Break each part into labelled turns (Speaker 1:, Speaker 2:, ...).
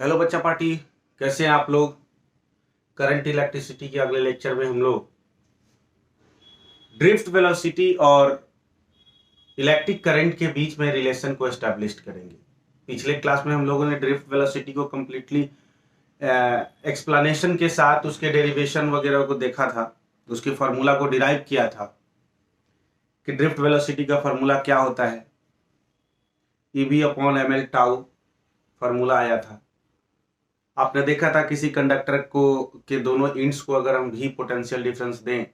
Speaker 1: Hello बच्चा party, कैसे हैं आप लोग। करंट इलेक्ट्रिसिटी के अगले लेक्चर में हम लोग ड्रिफ्ट वेलोसिटी और इलेक्ट्रिक करंट के बीच में रिलेशन को एस्टैब्लिश करेंगे। पिछले क्लास में हम लोगों ने ड्रिफ्ट वेलोसिटी को कम्प्लीटली एक्सप्लेनेशन के साथ उसके डेरिवेशन वगैरह को देखा था, उसके फार्मूला को डिराइव किया था कि ड्रिफ्ट वेलोसिटी का फार्मूला क्या होता है। E V upon M L tau formula आया था। आपने देखा था किसी कंडक्टर को के दोनों इंड्स को अगर हम भी पोटेंशियल डिफरेंस दें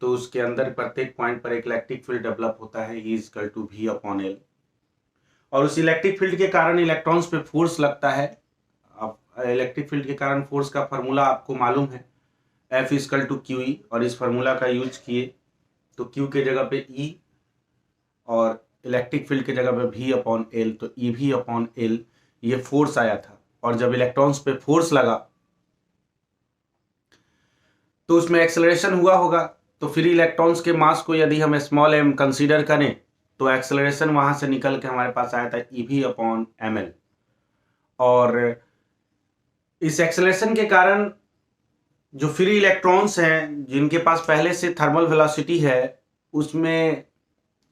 Speaker 1: तो उसके अंदर प्रत्येक पॉइंट पर एक इलेक्ट्रिक फील्ड डेवलप होता है, E equal to V upon L। और उस इलेक्ट्रिक फील्ड के कारण इलेक्ट्रॉन्स पे फोर्स लगता है। अब इलेक्ट्रिक फील्ड के कारण फोर्स का फार्मूला आपको मालूम है, F इक्वल टू QE, और इस फार्मूला का यूज किए तो Q के जगह पे E और इलेक्ट्रिक फील्ड के जगह पे V अपॉन L, तो EV अपॉन L ये फोर्स आया था। और जब इलेक्ट्रॉन्स पे फोर्स लगा तो उसमें एक्सेलरेशन हुआ होगा, तो फ्री इलेक्ट्रॉन्स के मास को यदि हम स्मॉल m कंसीडर करें तो एक्सेलरेशन वहां से निकल के हमारे पास आया था EV अपॉन ml। और इस एक्सेलरेशन के कारण जो फ्री इलेक्ट्रॉन्स हैं जिनके पास पहले से थर्मल वेलोसिटी है उसमें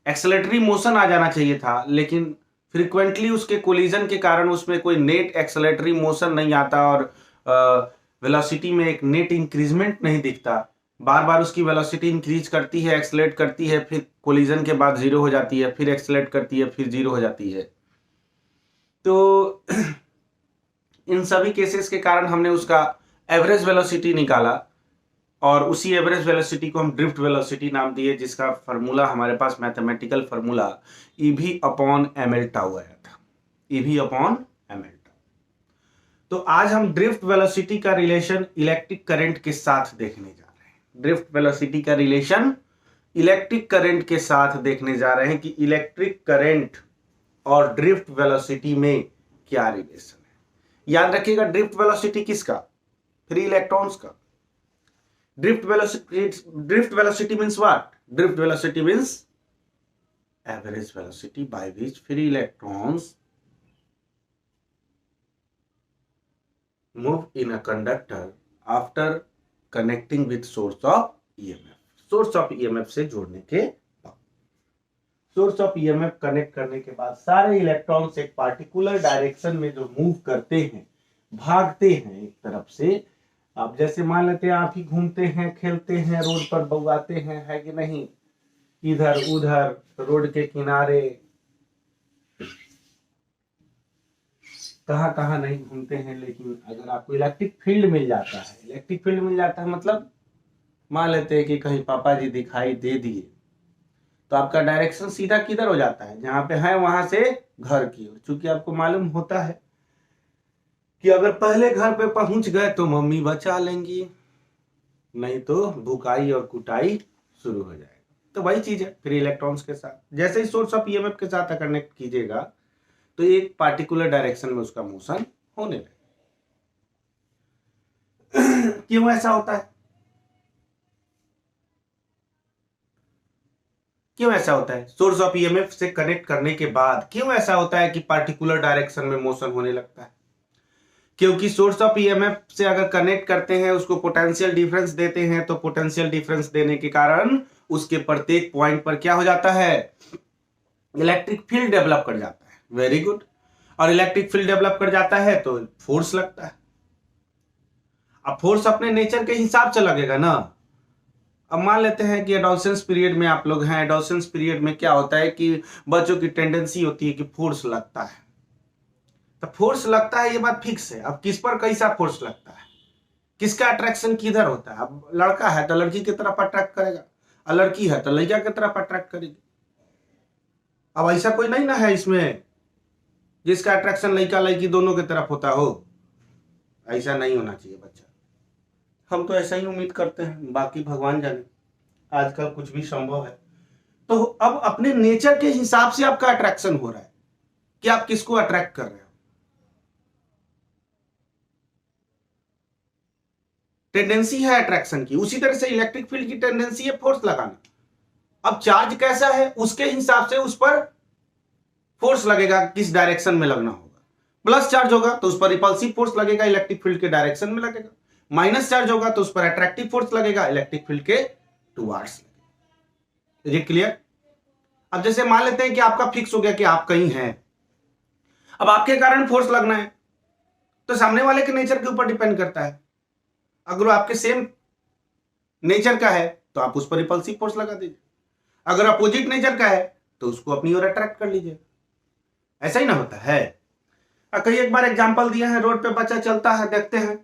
Speaker 1: एक्सेलरेटरी मोशन आ जाना चाहिए था, लेकिन फ्रीक्वेंटली उसके कोलिजन के कारण उसमें कोई नेट एक्सेलरेटरी मोशन नहीं आता और वेलोसिटी में एक नेट इंक्रीजमेंट नहीं दिखता। बार बार उसकी वेलोसिटी इंक्रीज करती है, एक्सेलरेट करती है, फिर कोलिजन के बाद जीरो हो जाती है, फिर एक्सेलरेट करती है, फिर जीरो हो जाती है। तो इन सभी केसेस के कारण हमने उसका एवरेज वेलोसिटी निकाला और उसी एवरेज वेलोसिटी को हम ड्रिफ्ट वेलोसिटी नाम दिए, जिसका फार्मूला हमारे पास mathematical formula EV upon ml tau आया था, EV अपॉन ml टाउ। तो आज हम ड्रिफ्ट वेलोसिटी का रिलेशन इलेक्ट्रिक करंट के साथ देखने जा रहे हैं। ड्रिफ्ट वेलोसिटी का रिलेशन इलेक्ट्रिक करंट के साथ देखने जा रहे हैं कि इलेक्ट्रिक करंट और ड्रिफ्ट वेलोसिटी में क्या रिलेशन है। याद रखिएगा, ड्रिफ्ट वेलोसिटी किसका? फ्री इलेक्ट्रॉन्स का। Drift velocity means what? Drift velocity means average velocity by which free electrons move in a conductor after connecting with source of EMF. Source of EMF से जोड़ने के बाद, source of EMF connect करने के बाद सारे electrons एक particular direction में जो मूव करते हैं, भागते हैं एक तरफ से। आप जैसे मान लेते हैं आप ही घूमते हैं, खेलते हैं, रोड पर बौआते हैं, है कि नहीं, इधर उधर रोड के किनारे कहां कहां नहीं घूमते हैं। लेकिन अगर आपको इलेक्ट्रिक फील्ड मिल जाता है, इलेक्ट्रिक फील्ड मिल जाता है मतलब मान लेते हैं कि कहीं पापा जी दिखाई दे दिए तो आपका डायरेक्शन सीधा किधर हो जाता है, जहां पे है वहां से घर की ओर। चूंकि आपको मालूम होता है कि अगर पहले घर पे पहुंच गए तो मम्मी बचा लेंगी, नहीं तो भुकाई और कुटाई शुरू हो जाएगा। तो वही चीज है फ्री इलेक्ट्रॉन्स के साथ। जैसे ही सोर्स ऑफ EMF के साथ कनेक्ट कीजिएगा तो एक पार्टिकुलर डायरेक्शन में उसका मोशन होने लगे। क्यों ऐसा होता है? क्यों ऐसा होता है? सोर्स ऑफ EMF से कनेक्ट करने के बाद क्यों ऐसा होता है कि पार्टिकुलर डायरेक्शन में मोशन होने लगता है? क्योंकि सोर्स ऑफ EMF से अगर कनेक्ट करते हैं, उसको पोटेंशियल डिफरेंस देते हैं, तो पोटेंशियल डिफरेंस देने के कारण उसके प्रत्येक पॉइंट पर क्या हो जाता है, इलेक्ट्रिक फील्ड डेवलप कर जाता है। Very good. और इलेक्ट्रिक फील्ड डेवलप कर जाता है तो फोर्स लगता है। अब फोर्स अपने नेचर के हिसाब से लगेगा ना। अब मान लेते हैं कि एडोलसेंस पीरियड में आप लोग हैं। एडोलसेंस पीरियड में क्या होता है कि बच्चों की टेंडेंसी होती है कि फोर्स लगता है। तो फोर्स लगता है, ये बात फिक्स है। अब किस पर कैसा फोर्स लगता है, किसका अट्रैक्शन किधर होता है। अब लड़का है तो लड़की की तरफ अट्रैक्ट करेगा, और लड़की है तो लड़का की तरफ अट्रैक्ट करेगी। अब ऐसा कोई नहीं ना है इसमें जिसका अट्रैक्शन लड़का लड़की दोनों की तरफ होता हो। ऐसा नहीं होना चाहिए बच्चा। हम तो ऐसा ही उम्मीद करते हैं, बाकी भगवान जाने, आजकल कुछ भी संभव है। तो अब अपने नेचर के हिसाब से आपका अट्रैक्शन हो रहा है कि आप किसको अट्रैक्ट कर रहे हो। टेंडेंसी है अट्रैक्शन की, उसी तरह से इलेक्ट्रिक फील्ड की टेंडेंसी है फोर्स लगाना। अब चार्ज कैसा है उसके हिसाब से उस पर फोर्स लगेगा, किस डायरेक्शन में लगना होगा। प्लस चार्ज होगा तो उस पर रिपल्सिव फोर्स लगेगा, इलेक्ट्रिक फील्ड के डायरेक्शन में लगेगा। माइनस चार्ज होगा तो उस पर अट्रैक्टिव फोर्स लगेगा, इलेक्ट्रिक फील्ड के टुवार्ड्स लगेगा। Is it clear? अब जैसे मान लेते हैं कि आपका फिक्स हो गया कि आप कहीं हैं, अब आपके कारण फोर्स लगना है तो सामने वाले के नेचर के ऊपर डिपेंड करता है। अगर वो आपके सेम नेचर का है तो आप उस पर रिपल्सिव फोर्स लगा दीजिए, अगर अपोजिट नेचर का है तो उसको अपनी ओर अट्रैक्ट कर लीजिए। ऐसा ही ना होता है। कई एक बार एग्जांपल दिया है, रोड पे बच्चा चलता है, देखते हैं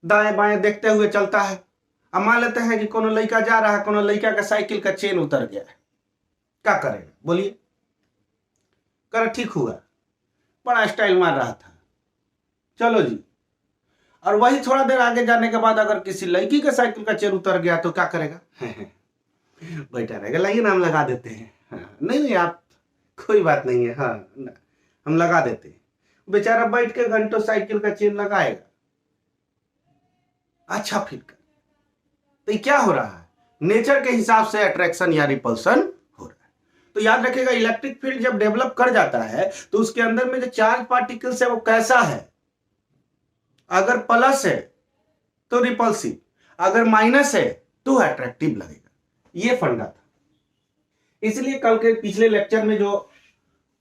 Speaker 1: दाएं बाएं देखते हुए चलता है। अब मान लेते हैं कि कोनो लड़का जा रहा है, कोनो लड़का का साइकिल का चेन उतर गया है, क्या करेगा बोलिए? कर ठीक हुआ, बड़ा स्टाइल मार रहा था, चलो जी। और वही थोड़ा देर आगे जाने के बाद अगर किसी लड़की के साइकिल का चेन उतर गया तो क्या करेगा? बैठा रहेगा, लाइए नाम लगा देते हैं। हाँ, नहीं आप कोई बात नहीं है, हाँ हम लगा देते हैं। बेचारा बैठ के घंटों साइकिल का चेन लगाएगा। अच्छा फिर तो क्या हो रहा है? नेचर के हिसाब से अट्रैक्शन या रिपल्सन हो रहा है। तो याद रखिएगा, इलेक्ट्रिक फील्ड जब डेवलप कर जाता है तो उसके अंदर में जो चार्ज पार्टिकल्स है वो कैसा है? अगर प्लस है तो रिपल्सिव, अगर माइनस है तो अट्रैक्टिव लगेगा। ये फंडा था। इसलिए कल के पिछले लेक्चर में जो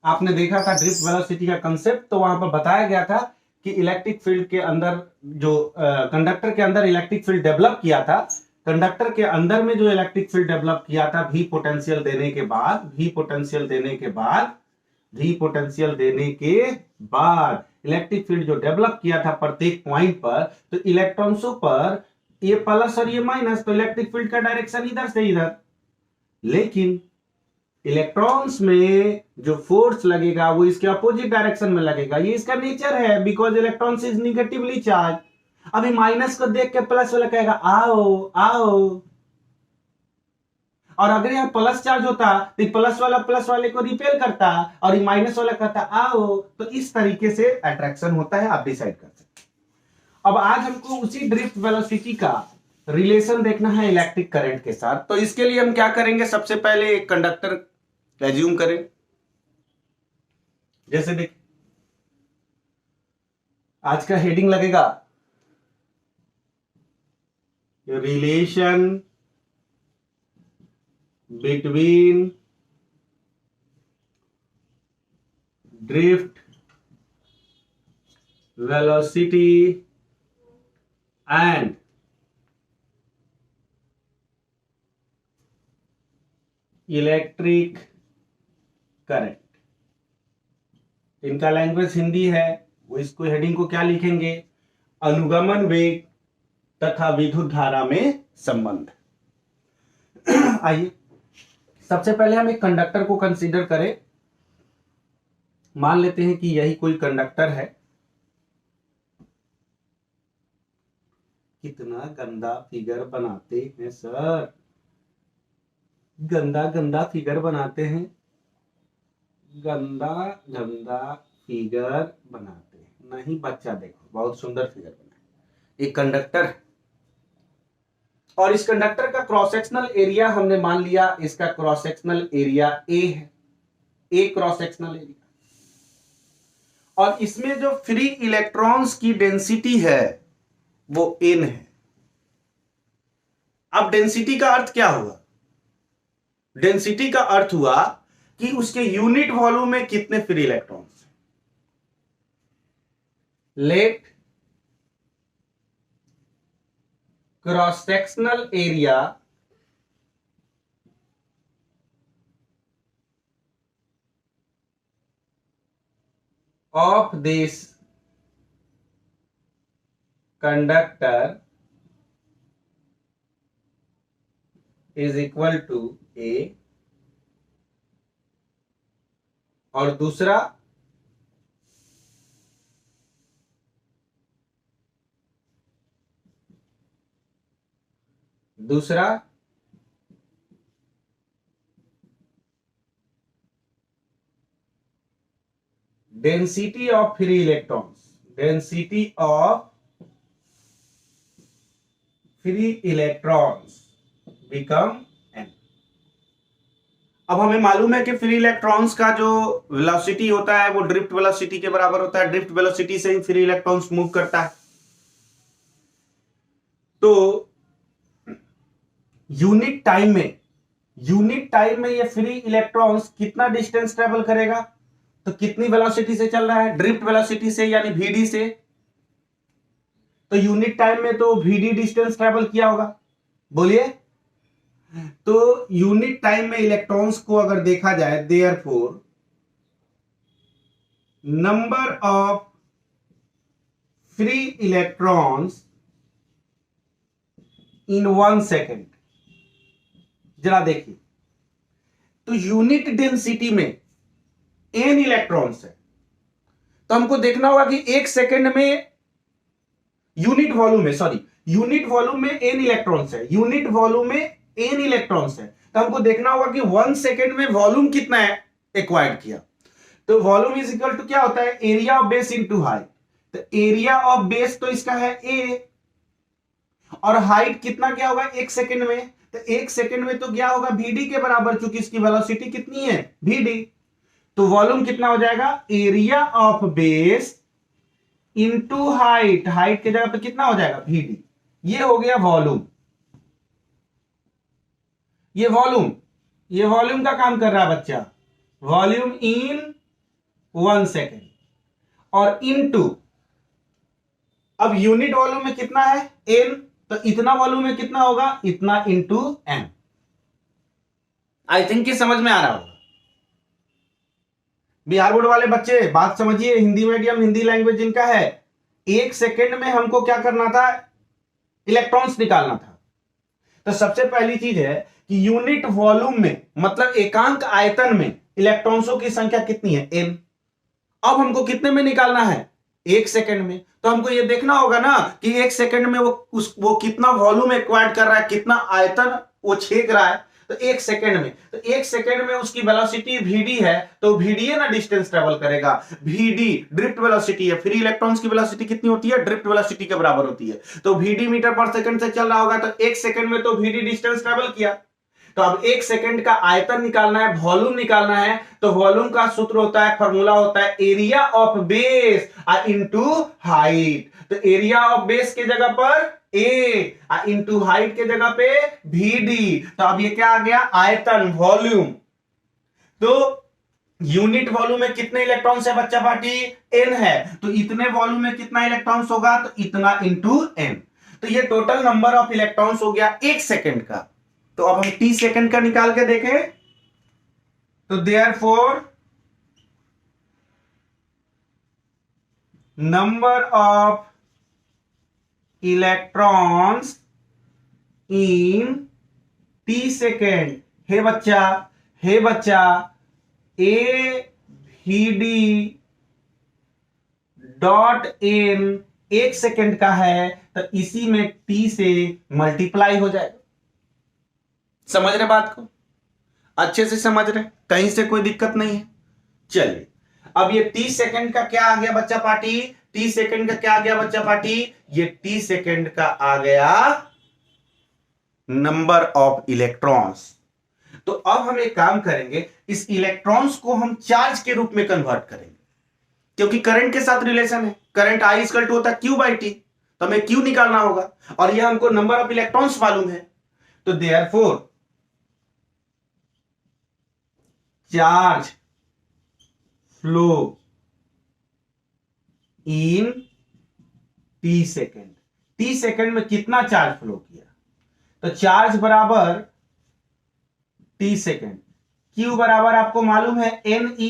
Speaker 1: आपने देखा था ड्रिफ्ट वेलोसिटी का कंसेप्ट, तो वहां पर बताया गया था कि इलेक्ट्रिक फील्ड के अंदर जो कंडक्टर के अंदर इलेक्ट्रिक फील्ड डेवलप किया था, कंडक्टर के अंदर में जो इलेक्ट्रिक फील्ड डेवलप किया था वी पोटेंशियल देने के बाद, इलेक्ट्रिक फील्ड जो डेवलप किया था प्रत्येक पॉइंट पर, तो इलेक्ट्रॉन्सों पर ये प्लस और ये माइनस, तो इलेक्ट्रिक फील्ड का डायरेक्शन इधर से इधर। लेकिन इलेक्ट्रॉन्स में जो फोर्स लगेगा वो इसके अपोजिट डायरेक्शन में लगेगा। ये इसका नेचर है, because electrons is negatively charge. अभी माइनस को देख के प्लस वाला कहेगा आओ आओ, और अगर यहाँ प्लस चार्ज होता तो प्लस वाला प्लस वाले को रिपेल करता और ये माइनस वाला कहता आओ। तो इस तरीके से अट्रैक्शन होता है, आप डिसाइड कर सकते। अब आज हमको उसी ड्रिफ्ट वेलोसिटी का रिलेशन देखना है इलेक्ट्रिक करंट के साथ। तो इसके लिए हम क्या करेंगे, सबसे पहले एक कंडक्टर एज्यूम करें। जैसे देख, आज का हेडिंग लगेगा relation between drift velocity and electric current. इनका लैंग्वेज हिंदी है, वो इसको हेडिंग को क्या लिखेंगे, अनुगमन वेग तथा विद्युत धारा में संबंध। आइए सबसे पहले हम एक कंडक्टर को कंसीडर करें। मान लेते हैं कि यही कोई कंडक्टर है। कितना गंदा फिगर बनाते हैं सर, गंदा गंदा फिगर बनाते हैं, गंदा गंदा फिगर बनाते हैं। नहीं बच्चा देखो बहुत सुंदर फिगर बना है। एक कंडक्टर है और इस कंडक्टर का क्रॉस सेक्शनल एरिया हमने मान लिया, इसका क्रॉस सेक्शनल एरिया ए है, ए क्रॉस सेक्शनल एरिया। और इसमें जो फ्री इलेक्ट्रॉन्स की डेंसिटी है वो n है। अब डेंसिटी का अर्थ क्या हुआ? डेंसिटी का अर्थ हुआ कि उसके यूनिट वॉल्यूम में कितने free electrons. Let cross sectional area of this conductor is equal to A, और दूसरा density of free electrons, density of free electrons become n। अब हमें मालूम है कि फ्री इलेक्ट्रॉन्स का जो वेलोसिटी होता है वो ड्रिफ्ट वेलोसिटी के बराबर होता है, ड्रिफ्ट वेलोसिटी से ही फ्री इलेक्ट्रॉन्स मूव करता है। तो यूनिट टाइम में ये फ्री इलेक्ट्रॉन्स कितना डिस्टेंस ट्रेवल करेगा, तो कितनी वेलोसिटी से चल रहा है, ड्रिफ्ट वेलोसिटी से यानी vd से। तो यूनिट टाइम में तो vd डिस्टेंस ट्रेवल किया होगा, बोलिए। तो यूनिट टाइम में इलेक्ट्रॉन्स को अगर देखा जाए, therefore number of free electrons in 1 second, जरा देखिए, तो यूनिट डेंसिटी में n इलेक्ट्रॉन्स है, तो हमको देखना होगा कि 1 सेकेंड में यूनिट वॉल्यूम में n इलेक्ट्रॉन्स है, यूनिट वॉल्यूम में n इलेक्ट्रॉन्स है, तो हमको देखना होगा कि 1 सेकेंड में वॉल्यूम कितना है एक्वायर्ड किया। तो वॉल्यूम इज इक्वल टू क्या होता है, area of base into height. तो एरिया ऑफ बेस तो इसका है a, और हाइट कितना क्या होगा 1 सेकेंड में, तो 1 सेकेंड में तो क्या होगा vd के बराबर, चूंकि इसकी वेलोसिटी कितनी है vd। तो वॉल्यूम कितना हो जाएगा, area of base into height, height के जगह पे कितना हो जाएगा vd। ये हो गया वॉल्यूम, ये वॉल्यूम का काम कर रहा है बच्चा, वॉल्यूम इन 1 सेकेंड। और इनटू, अब यूनिट वॉल्यूम में कितना है n, तो इतना वॉल्यूम में कितना होगा, इतना इंटू m। आई थिंक कि समझ में आ रहा होगा। बिहार बोर्ड वाले बच्चे बात समझिए, हिंदी मीडियम, हिंदी लैंग्वेज जिनका है, 1 सेकेंड में हमको क्या करना था, इलेक्ट्रॉन्स निकालना था। तो सबसे पहली चीज है कि यूनिट वॉल्यूम में, मतलब एकांक आयतन में इलेक्ट्रॉन्सों की संख्या कितनी है n। अब हमको कितने में निकालना है, 1 सेकेंड में। तो हमको ये देखना होगा ना कि 1 सेकेंड में वो कितना वॉल्यूम एक्वायर्ड कर रहा है, कितना आयतन वो छेक रहा है। तो 1 सेकेंड में, तो 1 सेकेंड में उसकी वेलोसिटी vd है, तो vd है ना डिस्टेंस ट्रेवल करेगा। vd ड्रिफ्ट वेलोसिटी है, फ्री इलेक्ट्रॉन्स की वेलोसिटी कितनी होती है, ड्रिफ्ट वेलोसिटी के बराबर होती है। तो vd मीटर पर सेकंड से चल रहा होगा, तो 1 सेकेंड में तो vd डिस्टेंस ट्रेवल किया। तो अब 1 सेकेंड का आयतन निकालना है, वॉल्यूम निकालना है, तो वॉल्यूम का सूत्र होता है, फॉर्मूला होता है area of base into height. तो एरिया ऑफ बेस के जगह पर a इंटू हाइट के जगह पे vd। तो अब ये क्या आ गया, आयतन, वॉल्यूम। तो यूनिट वॉल्यूम में कितने इलेक्ट्रॉन्स है बच्चा पार्टी, n है, तो इतने वॉल्यूम में कितना इलेक्ट्रॉन्स होगा, तो इतना इंटू n। तो ये टोटल नंबर ऑफ इलेक्ट्रॉन्स हो गया 1 सेकेंड का। तो अब हम t सेकेंड का निकाल के देखें, तो therefore number of electrons in t second, हे बच्चा a vd dot n 1 second का है, तो इसी में t से मल्टीप्लाई हो जाएगा। समझ रहे बात को, अच्छे से समझ रहे, कहीं से कोई दिक्कत नहीं है। चलिए, अब ये t सेकेंड का क्या आ गया बच्चा पार्टी, t सेकेंड का क्या आ गया बच्चा पार्टी, ये t सेकेंड का आ गया नंबर ऑफ इलेक्ट्रॉन्स। तो अब हम एक काम करेंगे, इस इलेक्ट्रॉन्स को हम चार्ज के रूप में कन्वर्ट करेंगे, क्योंकि करंट के साथ रिलेशन है, करंट I इक्वल टू होता है Q बाई टी, तो हमें Q निकालना होगा, और यह हमको नंबर ऑफ इलेक्ट्रॉन्स मालूम है। तो therefore charge flow in t second, t second में कितना चार्ज फ्लो किया, तो चार्ज बराबर t सेकेंड, q बराबर आपको मालूम है ne।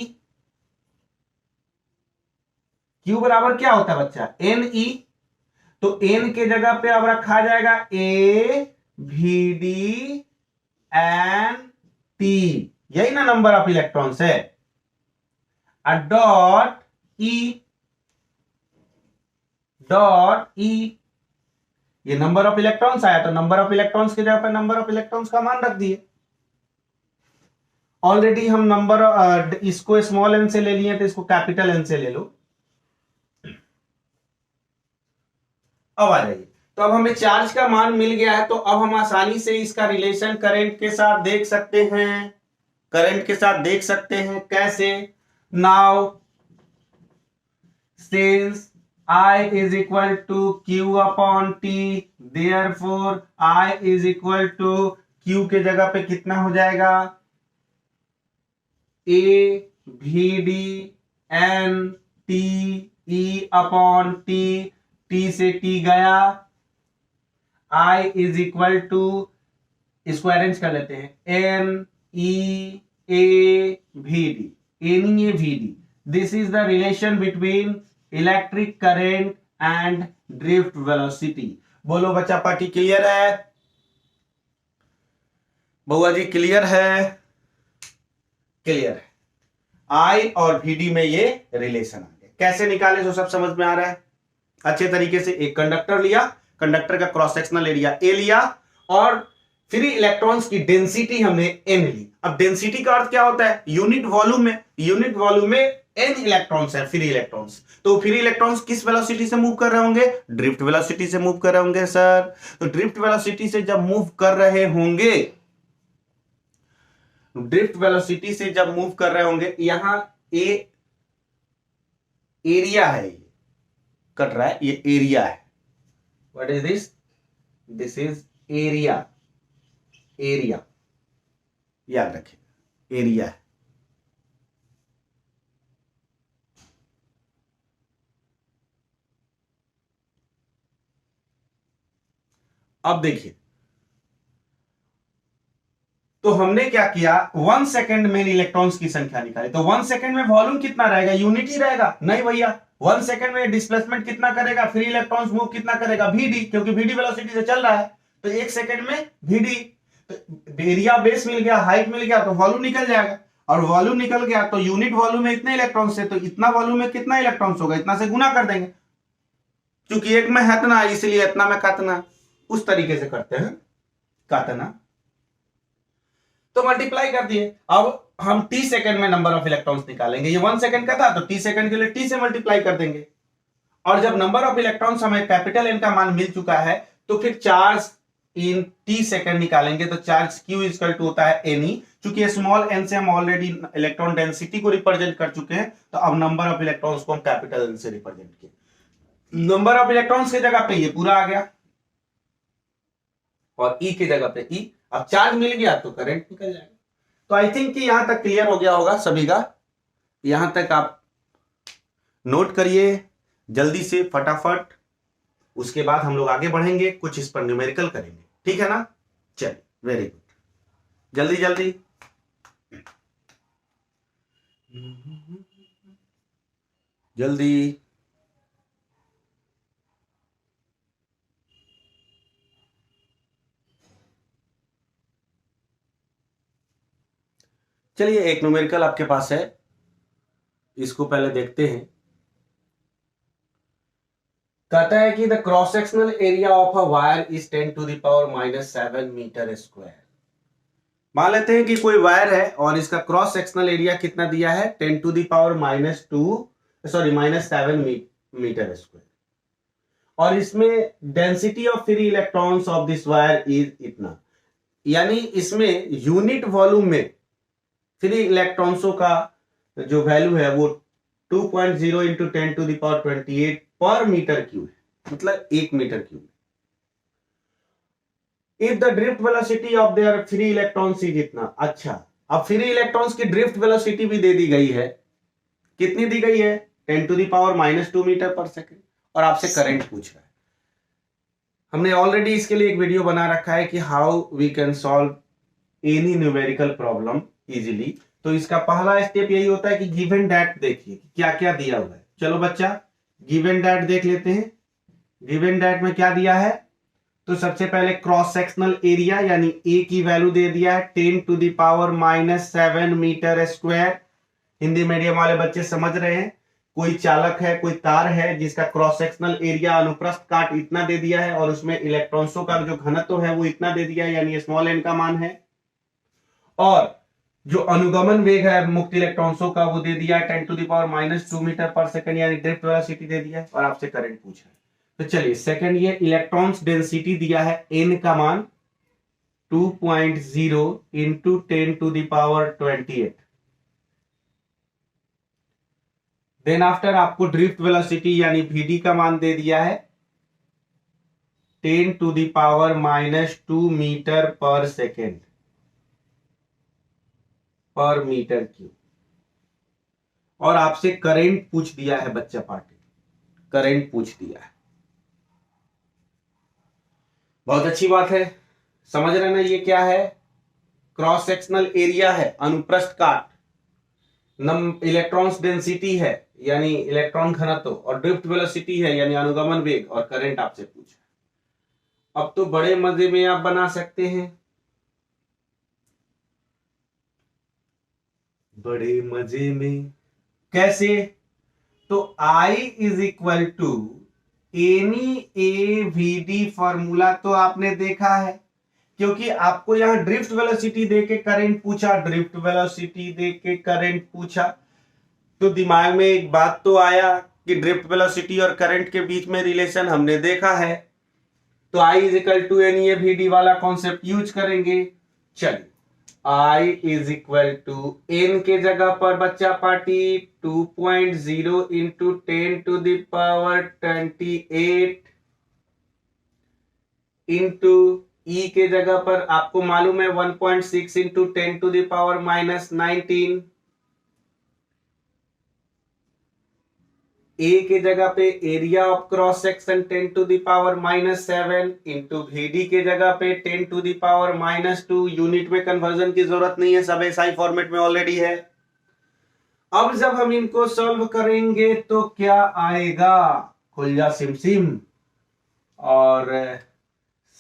Speaker 1: q बराबर क्या होता है बच्चा, ne। तो n के जगह पे अब रखा जाएगा a vd एंड t, यही ना नंबर ऑफ इलेक्ट्रॉन्स है। डॉट ई ये नंबर ऑफ इलेक्ट्रॉन्स आया, तो नंबर ऑफ इलेक्ट्रॉन्स की जगह पर नंबर ऑफ इलेक्ट्रॉन्स का मान रख दिए। ऑलरेडी हम नंबर इसको स्मॉल एन से ले लिए, तो इसको कैपिटल एन से ले लो। अब आ जाइए, तो अब हमें चार्ज का मान मिल गया है, तो अब हम आसानी से इसका रिलेशन करंट के साथ देख सकते हैं। करंट के साथ देख सकते हैं कैसे। Now since I is equal to Q upon T, therefore I is equal to Q के जगह पे कितना हो जाएगा, A VD N T E upon T, T से T गया, I is equal to, इसको अरेंज कर लेते हैं, N E A V D, N E A V D, this is the relation between electric current and drift velocity. बोलो बच्चा, party clear है? बउआ जी क्लियर है? क्लियर है। आई और VD में ये रिलेशन आ गया। कैसे निकाले तो सब समझ में आ रहा है अच्छे तरीके से। एक कंडक्टर लिया, कंडक्टर का क्रॉस सेक्शनल एरिया A लिया और फ्री इलेक्ट्रॉन्स की डेंसिटी हमने N ली। अब डेंसिटी का अर्थ क्या होता है, यूनिट वॉल्यूम में, यूनिट वॉल्यूम में N इलेक्ट्रॉन्स है, फ्री इलेक्ट्रॉन्स। तो फ्री इलेक्ट्रॉन्स किस वेलोसिटी से मूव कर रहे होंगे, ड्रिफ्ट वेलोसिटी से मूव कर रहे होंगे सर। तो ड्रिफ्ट वेलोसिटी से जब मूव कर रहे होंगे, ड्रिफ्ट वेलोसिटी से जब मूव कर रहे होंगे, यहां एरिया है, ये कट रहा है, ये एरिया है। What is this? This is area, area याद रखें, एरिया है। अब देखिए, तो हमने क्या किया, 1 सेकंड में इलेक्ट्रॉन्स की संख्या निकाली। तो 1 सेकंड में वॉल्यूम कितना रहेगा, यूनिट ही रहेगा? नहीं भैया, 1 सेकंड में डिस्प्लेसमेंट कितना करेगा, फ्री इलेक्ट्रॉन्स मूव कितना करेगा, VD, क्योंकि VD वेलोसिटी से चल रहा है। तो 1 सेकंड में VD, तो एरिया बेस मिल गया, हाइट मिल गया, तो वॉल्यूम निकल जाएगा। और वॉल्यूम निकल गया तो यूनिट वॉल्यूम में इतने इलेक्ट्रॉन्स है, तो इतना वॉल्यूम में कितना इलेक्ट्रॉन्स होगा, इतना से गुना कर देंगे, क्योंकि एक में है इतना, इसलिए इतना में काटना, उस तरीके से करते हैं काटना। तो मल्टीप्लाई कर दिए। अब हम T सेकंड में नंबर ऑफ इलेक्ट्रॉन्स निकालेंगे। ये 1 सेकंड का था, तो T सेकंड के लिए T से मल्टीप्लाई कर देंगे। और जब नंबर ऑफ इलेक्ट्रॉन्स हमें कैपिटल N का मान मिल चुका है, तो फिर चार्ज इन T सेकंड निकालेंगे। तो चार्ज Q इक्वल टू होता है Ne। चूंकि स्मॉल n से हम ऑलरेडी इलेक्ट्रॉन डेंसिटी को रिप्रेजेंट कर चुके हैं, तो अब नंबर ऑफ इलेक्ट्रॉन्स को हम कैपिटल N से रिप्रेजेंट किए। नंबर ऑफ इलेक्ट्रॉन्स की जगह पे ये पूरा आ गया और E की जगह पे E। अब चार्ज मिल गया तो करंट निकल जाएगा। तो आई थिंक कि यहां तक क्लियर हो गया होगा सभी का। यहां तक आप नोट करिए जल्दी से फटाफट, उसके बाद हम लोग आगे बढ़ेंगे, कुछ इस पर न्यूमेरिकल करेंगे, ठीक है ना? चलिए, वेरी गुड, जल्दी जल्दी जल्दी। चलिए, एक न्यूमेरिकल आपके पास है, इसको पहले देखते हैं। कहता है कि the cross sectional area of a wire is 10 to the power -7 metre square. मान लेते हैं कि कोई वायर है और इसका क्रॉस सेक्शनल एरिया कितना दिया है, 10 to the power -7 metre square. और इसमें density of free electrons of this wire is इतना, यानी इसमें यूनिट वॉल्यूम में फ्री इलेक्ट्रॉन्सों का जो वैल्यू है वो 2.0 इंटू 10 टू द पावर 28 पर मीटर क्यूब है, मतलब 1 metre cube. If the drift velocity of their free electrons is इतना। अच्छा, अब फ्री इलेक्ट्रॉन्स की ड्रिफ्ट वेलोसिटी भी दे दी गई है। कितनी दी गई है, 10 टू द पावर -2 मीटर पर सेकेंड। और आपसे करंट पूछ रहा है। हमने ऑलरेडी इसके लिए एक वीडियो बना रखा है कि how we can solve any numerical problem easily. तो इसका पहला स्टेप यही होता है कि गिवन दैट देखिए क्या क्या दिया हुआ है। चलो बच्चा, गिवन दैट देख लेते हैं। गिवन दैट में क्या दिया है, तो सबसे पहले क्रॉस सेक्शनल एरिया यानी ए की वैल्यू दे दिया है 10 to the power -7 metre square. Hindi medium वाले बच्चे समझ रहे हैं, कोई चालक है, कोई तार है जिसका क्रॉस सेक्शनल एरिया अनुप्रस्थ काट इतना दे दिया है और उसमें इलेक्ट्रॉन्सों का जो घनत्व है वो इतना दे दिया है, यानी स्मॉल n का मान है। और जो अनुगमन वेग है मुक्त इलेक्ट्रॉन्सों का वो दे दिया है 10 टू द पावर -2 मीटर पर सेकंड, यानी ड्रिफ्ट वेलोसिटी दे दिया है। और आपसे करंट पूछा है। तो चलिए, सेकंड ये इलेक्ट्रॉन्स डेंसिटी दिया है n का मान, 2.0 इंटू 10⁻28। देन आफ्टर आपको ड्रिफ्ट वेलोसिटी यानी vd का मान दे दिया है 10⁻⁻2 मीटर पर सेकेंड पर मीटर क्यूब। और आपसे करंट पूछ दिया है बच्चा पार्टी, करंट पूछ दिया है। बहुत अच्छी बात है, समझ रहे ना ये क्या है? क्रॉस सेक्शनल एरिया है, अनुप्रस्थ काट, इलेक्ट्रॉन्स डेंसिटी है यानी इलेक्ट्रॉन घनत्व, और ड्रिफ्ट वेलोसिटी है यानी अनुगमन वेग, और करंट आपसे पूछा। अब तो बड़े मजे में आप बना सकते हैं, बड़े मजे में। कैसे? तो I is equal to n e A v d formula तो आपने देखा है, क्योंकि आपको यहां ड्रिफ्ट वेलोसिटी देके करंट पूछा, ड्रिफ्ट वेलोसिटी देके करंट पूछा, तो दिमाग में एक बात तो आया कि ड्रिफ्ट वेलोसिटी और करंट के बीच में रिलेशन हमने देखा है, तो I is equal to n e A v d वाला कॉन्सेप्ट यूज करेंगे। चलिए, I is equal to n के जगह पर बच्चा पार्टी 2.0 इंटू 10⁻28 इंटू E के जगह पर आपको मालूम है 1.6 इंटू 10⁻⁻19, A के जगह पे area of cross section 10⁻⁻7 into VD के जगह पे 10⁻⁻2। यूनिट में कन्वर्जन की जरूरत नहीं है, सब SI फॉर्मेट में ऑलरेडी है। अब जब हम इनको सॉल्व करेंगे तो क्या आएगा? खुल जा सिम सिम, और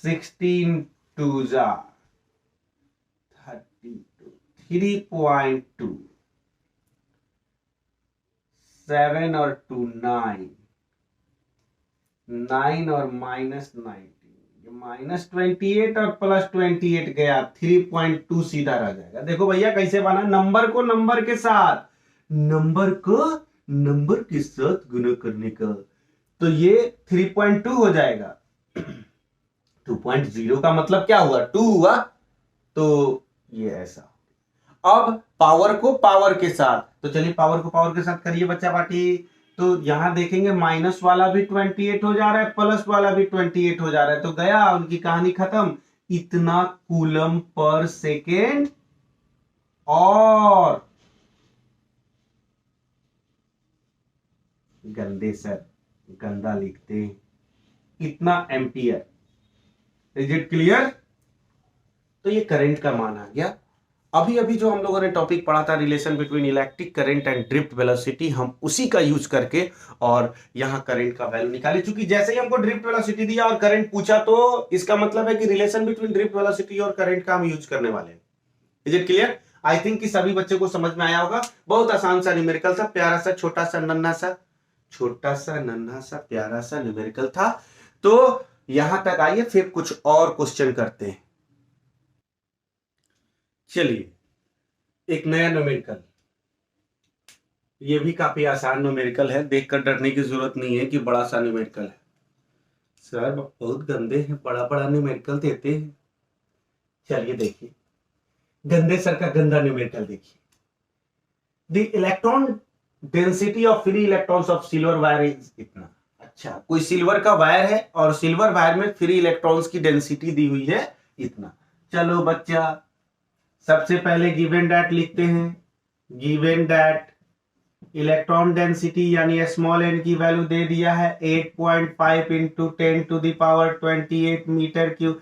Speaker 1: 16 2 जा 32, 3.2, 7 और 2 9, 9 और -19, -28 और +28 गया, 3.2 सीधा रह जाएगा। देखो भैया कैसे बना, नंबर को नंबर के साथ, नंबर को नंबर के साथ गुणा करने का, तो ये 3.2 हो जाएगा। 2.0 का मतलब क्या हुआ? 2 हुआ, तो ये ऐसा। अब पावर को पावर के साथ, तो चलिए पावर को पावर के साथ करिए बच्चा पार्टी। तो यहां देखेंगे माइनस वाला भी 28 हो जा रहा है, प्लस वाला भी 28 हो जा रहा है, तो गया, उनकी कहानी खत्म। इतना कूलम पर सेकेंड, और गंदे सर गंदा लिखते हैं, इतना एम्पियर। Is it clear? तो ये करंट का मान आ गया। अभी अभी जो हम लोगों ने टॉपिक पढ़ा था relation between electric current and drift velocity, हम उसी का यूज करके और यहां करंट का वैल्यू निकाले। चूंकि जैसे ही हमको ड्रिफ्ट वेलोसिटी दिया और करंट पूछा, तो इसका मतलब है कि रिलेशन बिटवीन ड्रिफ्ट वेलोसिटी और करंट का हम यूज करने वाले हैं। Is it clear? I think कि सभी बच्चों को समझ में आया होगा। बहुत आसान सा न्यूमेरिकल था, प्यारा सा छोटा सा नन्हा सा प्यारा सा न्यूमेरिकल था। तो यहां तक आइए, फिर कुछ और क्वेश्चन करते हैं। चलिए, एक नया न्यूमेरिकल, ये भी काफी आसान न्यूमेरिकल है, देखकर डरने की जरूरत नहीं है कि बड़ा सा न्यूमेरिकल है। सर बहुत गंदे हैं, बड़ा बड़ा न्यूमेरिकल देते हैं। चलिए देखिए, गंदे सर का गंदा न्यूमेरिकल देखिए। The electron density of free electrons of silver wire is इतना। अच्छा, कोई सिल्वर का वायर है और सिल्वर वायर में फ्री इलेक्ट्रॉन्स की डेंसिटी दी हुई है इतना। चलो बच्चा, सबसे पहले गिवन दैट लिखते हैं। गिवन दैट इलेक्ट्रॉन डेंसिटी यानी स्मॉल एन की वैल्यू दे दिया है 8.5 into 10⁻28 metre cube.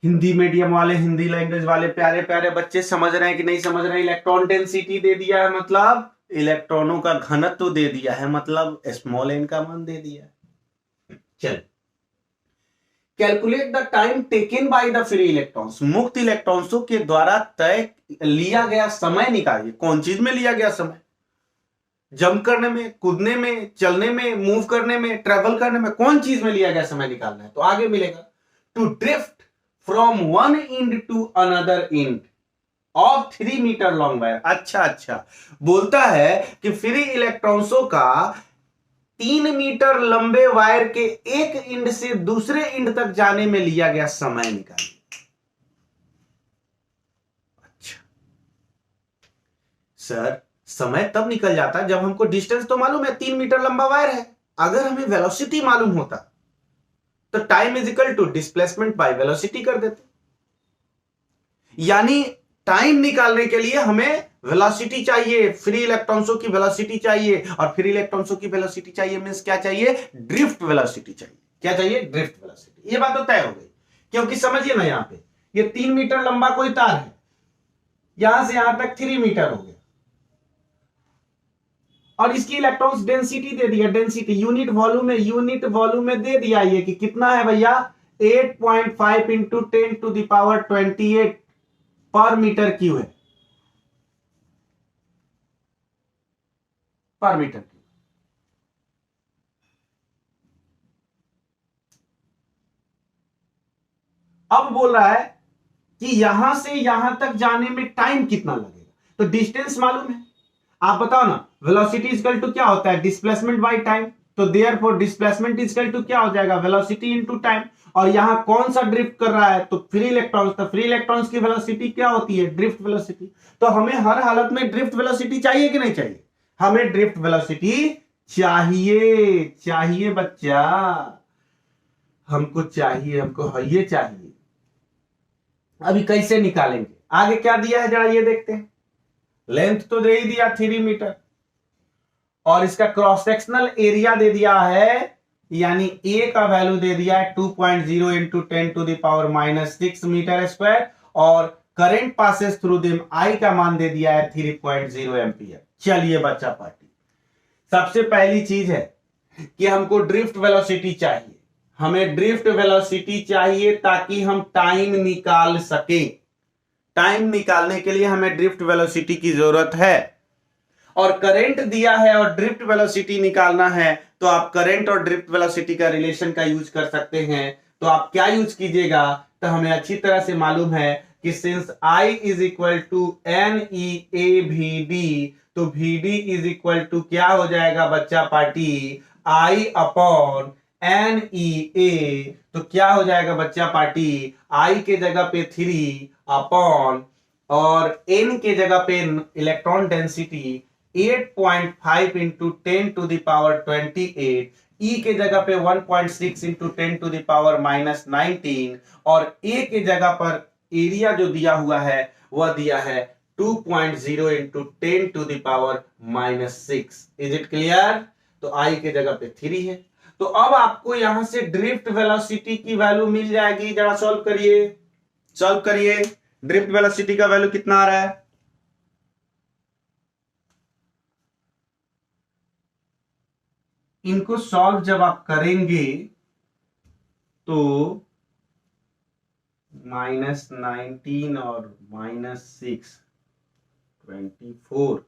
Speaker 1: Hindi medium वाले, हिंदी लैंग्वेज वाले प्यारे प्यारे बच्चे समझ रहे हैं कि नहीं समझ रहे हैं? इलेक्ट्रॉन डेंसिटी दे दिया है, मतलब इलेक्ट्रॉनों का घनत्व तो दे दिया है, मतलब स्मॉल एन का मान दे दिया है। चल, calculate the time taken by the free electrons. मुक्त इलेक्ट्रॉन्सों के द्वारा तय लिया गया समय निकालिए। कौन चीज में लिया गया समय? जंप करने में, कूदने में, चलने में, मूव करने में, ट्रेवल करने में, कौन चीज में लिया गया समय निकालना है? तो आगे मिलेगा, to drift from one end to another end of 3 metre long wire. अच्छा, बोलता है कि फ्री इलेक्ट्रॉन्सों का 3 मीटर लंबे वायर के एक इंड से दूसरे इंड तक जाने में लिया गया समय निकालिए। सर समय तब निकल जाता जब हमको डिस्टेंस तो मालूम है, 3 मीटर लंबा वायर है। अगर हमें वेलोसिटी मालूम होता तो time is equal to displacement by velocity कर देते। यानी टाइम निकालने के लिए हमें वेलोसिटी चाहिए, फ्री इलेक्ट्रॉन्सों की वेलोसिटी चाहिए, और फ्री इलेक्ट्रॉन्सों की वेलोसिटी चाहिए मींस क्या चाहिए, ड्रिफ्ट वेलोसिटी चाहिए। क्या चाहिए, ड्रिफ्ट वेलोसिटी। ये बात तो तय हो गई, क्योंकि समझिए ना, यहां पे ये 3 मीटर लंबा कोई तार है, यहां से यहां तक 3 मीटर हो गया, और इसकी इलेक्ट्रॉन्स डेंसिटी दे दिया, डेंसिटी यूनिट वॉल्यूम में दे दिया, ये कि कितना है भैया, 8.5 इंटू 10 टू द पावर 28 पर मीटर क्यूब है, पर मीटर क्यूब। अब बोल रहा है कि यहां से यहां तक जाने में टाइम कितना लगेगा, तो डिस्टेंस मालूम है, आप बताओ ना, वेलोसिटी इक्वल टू क्या होता है, डिस्प्लेसमेंट बाय टाइम, तो देयरफॉर डिस्प्लेसमेंट इक्वल टू क्या हो जाएगा, वेलोसिटी इनटू टाइम। और यहां कौन सा ड्रिफ्ट कर रहा है, तो फ्री इलेक्ट्रॉन्स, तो फ्री इलेक्ट्रॉन्स की वेलोसिटी क्या होती है, ड्रिफ्ट वेलोसिटी। तो हमें हर हालत में ड्रिफ्ट वेलोसिटी चाहिए कि नहीं चाहिए, हमें ड्रिफ्ट वेलोसिटी चाहिए, चाहिए बच्चा, हमको चाहिए, हमको ये चाहिए। अभी कैसे निकालेंगे, आगे क्या दिया है जरा ये देखते हैं। लेंथ तो दे ही दिया 3 मीटर, और इसका क्रॉस सेक्शनल एरिया दे दिया है, यानी ए का वैल्यू दे दिया है 2.0 into 10 to the power -6 metre square, और current passes through them, I का मान दे दिया है 3.0 एम्पियर। चलिए बच्चा पार्टी, सबसे पहली चीज है कि हमको ड्रिफ्ट वेलोसिटी चाहिए, हमें ड्रिफ्ट वेलोसिटी चाहिए ताकि हम टाइम निकाल सके। टाइम निकालने के लिए हमें ड्रिफ्ट वेलोसिटी की जरूरत है, और करंट दिया है और ड्रिफ्ट वेलोसिटी निकालना है, तो आप करंट और ड्रिफ्ट वेलोसिटी का रिलेशन का यूज कर सकते हैं। तो आप क्या यूज कीजिएगा, तो हमें अच्छी तरह से मालूम है कि since I is equal to NEAVD, तो VD इज इक्वल टू क्या हो जाएगा बच्चा पार्टी, I अपॉन NEA, तो क्या हो जाएगा बच्चा पार्टी, I के जगह पे 3 अपॉन, और N के जगह पे electron density 8.5 into 10 to the power 28, E के जगह पे 1.6 इंटू 10 टू द पावर -19, और A के जगह पर एरिया जो दिया हुआ है वह दिया है 2.0 into 10 to the power -6। Is it clear, तो I के जगह पे 3 है। तो अब आपको यहां से ड्रिफ्ट वेलोसिटी की वैल्यू मिल जाएगी, जरा सॉल्व करिए, सॉल्व करिए, ड्रिफ्ट वेलोसिटी का वैल्यू कितना आ रहा है, इनको सॉल्व जब आप करेंगे तो -19 और -6 24,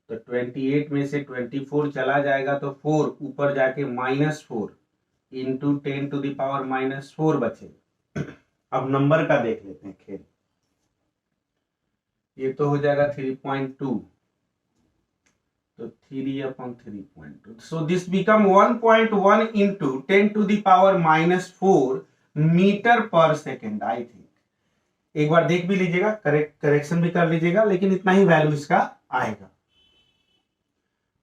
Speaker 1: तो 28 में से 24 चला जाएगा तो 4 ऊपर जाके -4 इंटू 10 टू द पावर -4 बचे। अब नंबर का देख लेते हैं खेल, ये तो हो जाएगा 3.2, तो 3 upon 3.2, so this become 1.1 into 10 to the power -4 metre पर सेकेंड। आई थिंक एक बार देख भी लीजिएगा, करेक्शन भी कर लीजिएगा, लेकिन इतना ही वैल्यू इसका आएगा।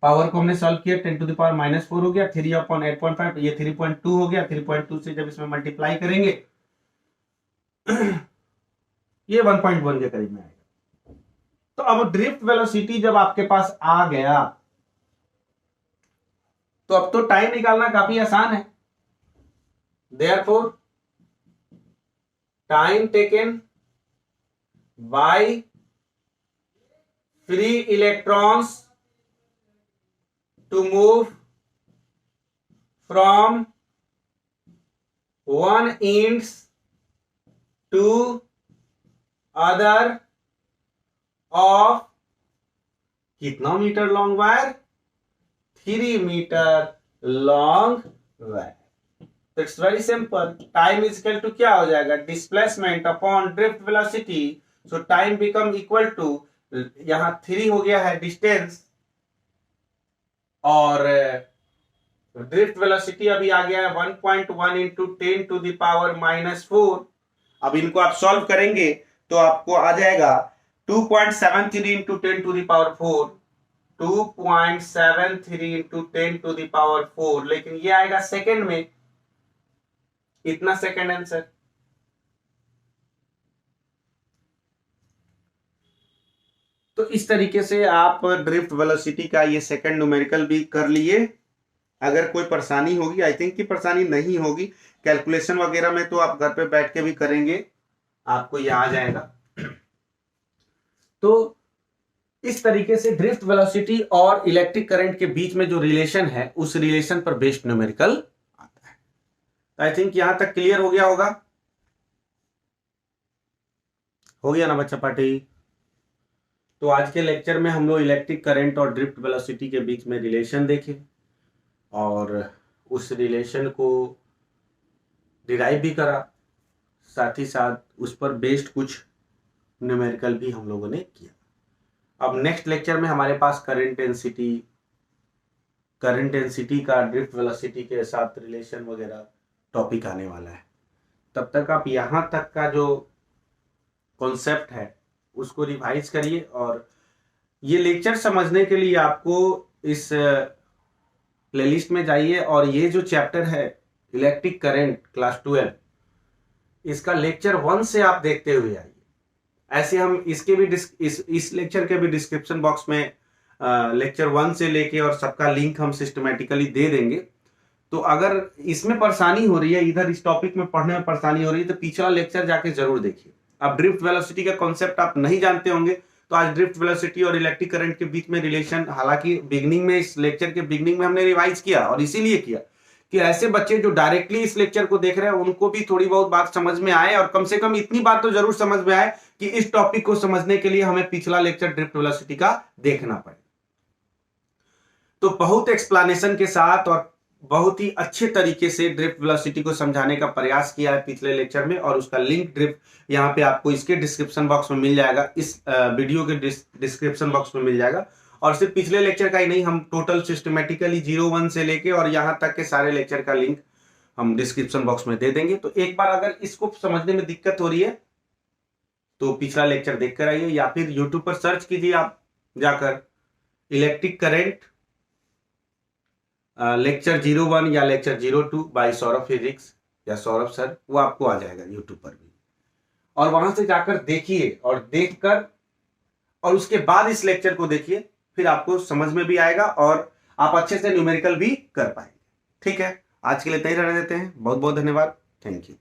Speaker 1: पावर को हमने सॉल्व किया, 10 टू द पावर -4 हो गया, 3 अपॉन 8.5, ये 3.2 हो गया, 3.2 से जब इसमें मल्टीप्लाई करेंगे ये 1.1 के करीब में आएगा। तो अब ड्रिफ्ट वेलोसिटी जब आपके पास आ गया, तो अब तो टाइम निकालना काफी आसान है। Therefore time taken by free electrons to move from one ends to other of कितना metre long wire, 3 metre long wire. तो it's very simple, time is equal to क्या हो जाएगा, displacement upon drift velocity, so time become equal to, यहां 3 हो गया है distance, और ड्रिफ्ट वेलोसिटी अभी आ गया है 1.1 इंटू 10 टू द पावर -4। अब इनको आप सॉल्व करेंगे तो आपको आ जाएगा 2.73 into 10 to the power 4, 2.73 into 10 to the power 4, लेकिन ये आएगा सेकंड में, इतना सेकंड आंसर। तो इस तरीके से आप ड्रिफ्ट वेलोसिटी का ये सेकंड न्यूमेरिकल भी कर लिए। अगर कोई परेशानी होगी, आई थिंक कि परेशानी नहीं होगी, कैलकुलेशन वगैरह में तो आप घर पे बैठ के भी करेंगे, आपको ये आ जाएगा। तो इस तरीके से ड्रिफ्ट वेलोसिटी और इलेक्ट्रिक करंट के बीच में जो रिलेशन है, उस रिलेशन पर बेस्ड न्यूमेरिकल आता है। आई थिंक यहां तक क्लियर हो गया होगा, हो गया ना बच्चा पार्टी? तो आज के लेक्चर में हम लोग इलेक्ट्रिक करंट और ड्रिफ्ट वेलोसिटी के बीच में रिलेशन देखे और उस रिलेशन को डिराइव भी करा, साथ ही साथ उस पर बेस्ड कुछ न्यूमेरिकल भी हम लोगों ने किया। अब नेक्स्ट लेक्चर में हमारे पास करंट डेंसिटी का ड्रिफ्ट वेलोसिटी के साथ रिलेशन वगैरह टॉपिक आने वाला है। तब तक आप यहाँ तक का जो कॉन्सेप्ट है उसको रिवाइज करिए, और ये लेक्चर समझने के लिए आपको इस प्लेलिस्ट में जाइए और ये जो चैप्टर है इलेक्ट्रिक करंट क्लास 12, इसका लेक्चर 1 से आप देखते हुए आइए। ऐसे हम इसके भी इस लेक्चर के भी डिस्क्रिप्शन बॉक्स में लेक्चर 1 से लेके और सबका लिंक हम सिस्टमेटिकली दे देंगे। तो अगर इसमें परेशानी हो रही है, इधर इस टॉपिक में पढ़ने में परेशानी हो रही है, तो पिछला लेक्चर जाके जरूर देखिए। अब ड्रिफ्ट वेलोसिटी का कॉन्सेप्ट आप नहीं जानते होंगे, तो आज ड्रिफ्ट वेलोसिटी और इलेक्ट्रिक करंट के बीच में रिलेशन, हालांकि बिगनिंग में, इस लेक्चर के बिगनिंग में हमने रिवाइज किया, और इसीलिए किया कि ऐसे बच्चे जो डायरेक्टली इस लेक्चर को देख रहे हैं उनको भी थोड़ी बहुत बात समझ में आए, और कम से कम इतनी बात तो जरूर समझ में आए कि इस टॉपिक को समझने के लिए हमें पिछला लेक्चर ड्रिफ्ट वेलोसिटी का देखना पड़े। तो बहुत एक्सप्लेनेशन के साथ और बहुत ही अच्छे तरीके से ड्रिफ्ट वेलोसिटी को समझाने का प्रयास किया है पिछले लेक्चर में, और उसका लिंक ड्रिफ्ट यहाँ पे आपको इसके डिस्क्रिप्शन बॉक्स में मिल जाएगा, इस वीडियो के डिस्क्रिप्शन बॉक्स में मिल जाएगा। और सिर्फ पिछले लेक्चर का ही नहीं, हम टोटल सिस्टमेटिकली 01 से लेके और यहाँ तक के सारे लेक्चर का लिंक हम डिस्क्रिप्शन बॉक्स में दे देंगे। तो एक बार अगर इसको समझने में दिक्कत हो रही है तो पिछला लेक्चर देख कर आइए, या फिर यूट्यूब पर सर्च कीजिए आप जाकर इलेक्ट्रिक करंट लेक्चर 01 या लेक्चर 02 बाय सौरभ फिजिक्स या सौरभ सर, वो आपको आ जाएगा यूट्यूब पर भी, और वहां से जाकर देखिए और देखकर और उसके बाद इस लेक्चर को देखिए, फिर आपको समझ में भी आएगा और आप अच्छे से न्यूमेरिकल भी कर पाएंगे। ठीक है, आज के लिए इतना ही रहने देते हैं। बहुत बहुत धन्यवाद, थैंक यू।